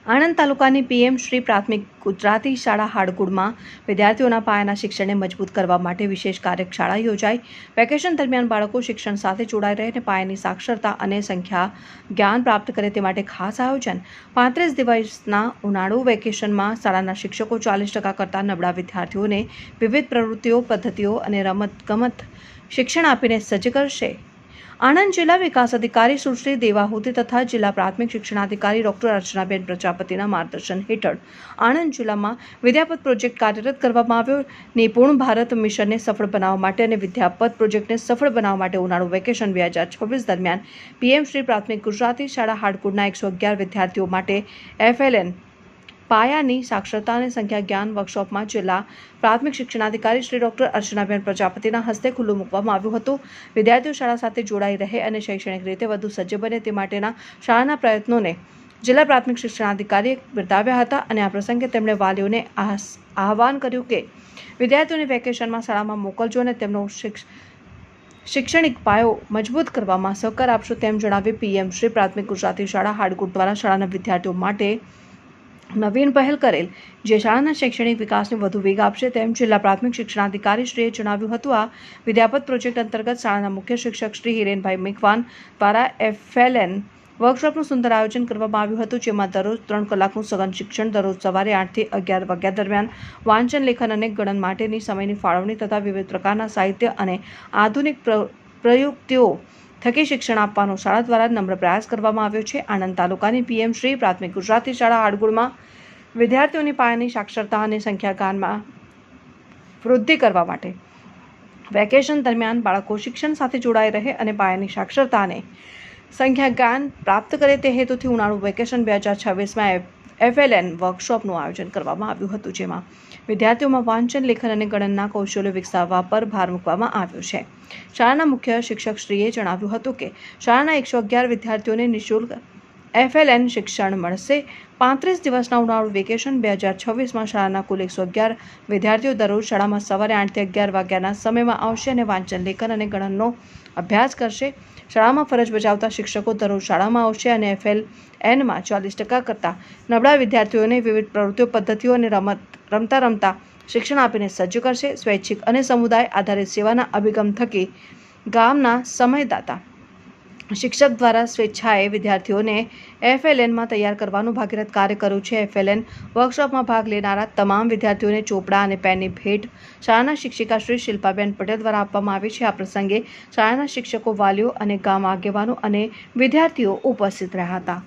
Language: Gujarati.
આણંદ તાલુકાની પીએમ શ્રી પ્રાથમિક ગુજરાતી શાળા હાડકુડમાં વિદ્યાર્થીઓના પાયાના શિક્ષણને મજબૂત કરવા માટે વિશેષ કાર્યશાળા યોજાઈ। વેકેશન દરમિયાન બાળકો શિક્ષણ સાથે જોડાઈ રહે અને પાયાની સાક્ષરતા અને સંખ્યા જ્ઞાન પ્રાપ્ત કરે તે માટે ખાસ આયોજન। 35 દિવસના ઉનાળુ વેકેશનમાં શાળાના શિક્ષકો 40% કરતાં નબળા વિદ્યાર્થીઓને વિવિધ પ્રવૃત્તિઓ, પદ્ધતિઓ અને રમતગમત શિક્ષણ આપીને સજ્જ કરશે। આણંદ જિલ્લા વિકાસ અધિકારી સુશ્રી દેવા હુતી તથા જિલ્લા પ્રાથમિક શિક્ષણાધિકારી ડોક્ટર અર્ચનાબેન પ્રજાપતિના માર્ગદર્શન હેઠળ આણંદ જિલ્લામાં વિદ્યાપત પ્રોજેક્ટ કાર્યરત કરવામાં આવ્યો। નિપુણ ભારત મિશનને સફળ બનાવવા માટે અને વિદ્યાપત પ્રોજેક્ટને સફળ બનાવવા માટે ઉનાળુ વેકેશન 2026 દરમિયાન પીએમ શ્રી પ્રાથમિક ગુજરાતી શાળા હાડકુડના 111 વિદ્યાર્થીઓ માટે FLN પાયાની સાક્ષરતા અને સંખ્યા જ્ઞાન વર્કશોપમાં જિલ્લા પ્રાથમિક શિક્ષણાધિકારી શ્રી ડોક્ટર અર્ચનાબેન પ્રજાપતિના હસ્તે ખુલ્લું મૂકવામાં આવ્યું હતું। વિદ્યાર્થીઓ શાળા સાથે જોડાઈ રહે અને શૈક્ષણિક રીતે વધુ સજ્જ બને તે માટેના શાળાના પ્રયત્નોને જિલ્લા પ્રાથમિક શિક્ષણાધિકારીએ બિરદાવ્યા હતા અને આ પ્રસંગે તેમણે વાલીઓને આહવાન કર્યું કે વિદ્યાર્થીઓને વેકેશનમાં શાળામાં મોકલજો અને તેમનો શૈક્ષણિક પાયો મજબૂત કરવામાં સહકાર આપશો તેમ જણાવી પીએમ શ્રી પ્રાથમિક ગુજરાતી શાળા હાડકુડ દ્વારા શાળાના વિદ્યાર્થીઓ માટે નવીન પહેલ કરેલ જે શાળાના શૈક્ષણિક વિકાસને વધુ વેગ આપશે તેમ જિલ્લા પ્રાથમિક શિક્ષણાધિકારીશ્રીએ જણાવ્યું હતું। આ વિદ્યાપત પ્રોજેક્ટ અંતર્ગત શાળાના મુખ્ય શિક્ષક શ્રી હિરેનભાઈ મેઘવાન દ્વારા FLN વર્કશોપનું સુંદર આયોજન કરવામાં આવ્યું હતું, જેમાં દરરોજ 3 કલાકનું સઘન શિક્ષણ, દરરોજ સવારે 8 થી 11 વાગ્યા દરમિયાન વાંચન, લેખન અને ગણન માટેની સમયની ફાળવણી તથા વિવિધ પ્રકારના સાહિત્ય અને આધુનિક પ્રયુક્તિઓ થકી શિક્ષણ આપવાનો શાળા દ્વારા નમ્ર પ્રયાસ કરવામાં આવ્યો છે। આણંદ તાલુકાની પીએમ શ્રી પ્રાથમિક ગુજરાતી શાળા હાડકુડમાં વિદ્યાર્થીઓની પાયાની સાક્ષરતા અને સંખ્યા જ્ઞાનમાં વૃદ્ધિ કરવા માટે વેકેશન દરમિયાન બાળકો શિક્ષણ સાથે જોડાઈ રહે અને પાયાની સાક્ષરતા અને સંખ્યા જ્ઞાન પ્રાપ્ત કરે તે હેતુથી ઉનાળુ વેકેશન 2026માં FLN વર્કશોપનું આયોજન કરવામાં આવ્યું હતું, જેમાં વિદ્યાર્થીઓમાં વાંચન, લેખન અને ગણનના કૌશલ્યો વિકસાવવા પર ભાર મૂકવામાં આવ્યો છે। શાળાના મુખ્ય શિક્ષકશ્રીએ જણાવ્યું હતું કે શાળાના 111 વિદ્યાર્થીઓને નિઃશુલ્ક FLN શિક્ષણ મળશે। 35 દિવસના ઉનાળુ વેકેશન 2026માં શાળાના કુલ 111 વિદ્યાર્થીઓ દરરોજ શાળામાં સવારે 8 થી 11 વાગ્યાના સમયમાં આવશે અને વાંચન, લેખન અને ગણનનો અભ્યાસ કરશે। શાળામાં ફરજ બજાવતા શિક્ષકો દરરોજ શાળામાં આવશે અને FLNમાં 40% કરતાં નબળા વિદ્યાર્થીઓને વિવિધ પ્રવૃત્તિઓ, પદ્ધતિઓ અને રમતા શિક્ષણ આપીને સજ્જ કરશે। સ્વૈચ્છિક અને સમુદાય આધારિત સેવાના અભિગમ થકી ગામના સમયદાતા શિક્ષક દ્વારા સ્વેચ્છાએ વિદ્યાર્થીઓને FLNમાં તૈયાર કરવાનું ભાગીરથ કાર્ય કર્યું છે। FLN વર્કશોપમાં ભાગ લેનારા તમામ વિદ્યાર્થીઓને ચોપડા અને પેનની ભેટ શાળાના શિક્ષિકા શ્રી શિલ્પાબેન પટેલ દ્વારા આપવામાં આવી છે। આ પ્રસંગે શાળાના શિક્ષકો, વાલીઓ અને ગામ આગેવાનો અને વિદ્યાર્થીઓ ઉપસ્થિત રહ્યા હતા।